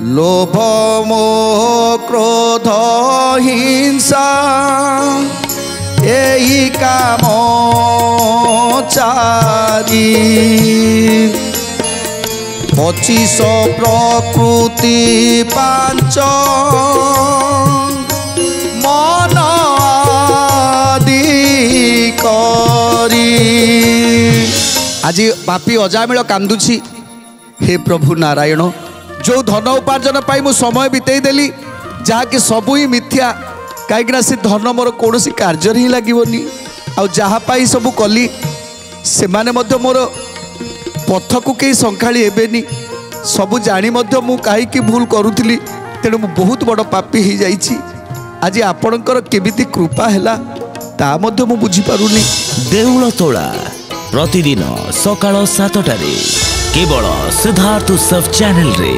लोभ मोह क्रोध हिंसा यही काम चारी 25 प्रकृति 5 मन आदि करी। आज पापी अजामिल कांदुछि हे प्रभु नारायण जो धन उपार्जन पाई मु समय बितेई देली जहाँकि सबू ही मिथ्या कहीं से धन मोर कौन कार्य ही लगनी आ जहाँ पाई सबू कली से माने मध्य मोर पथ को कई संखाड़ी हेबेनी सबू जानी मध्य मु कहीं भूल करुली तेणु मु बहुत बड़ पापी हो जाइछि। आज आपणकर केमिति कृपा हैला ता मध्य मु बुझी पारुनी। देउळ तोळा प्रतिदिन सकाळ 7 टारे केवल सिद्धार्थ उत्सव चैनल रे।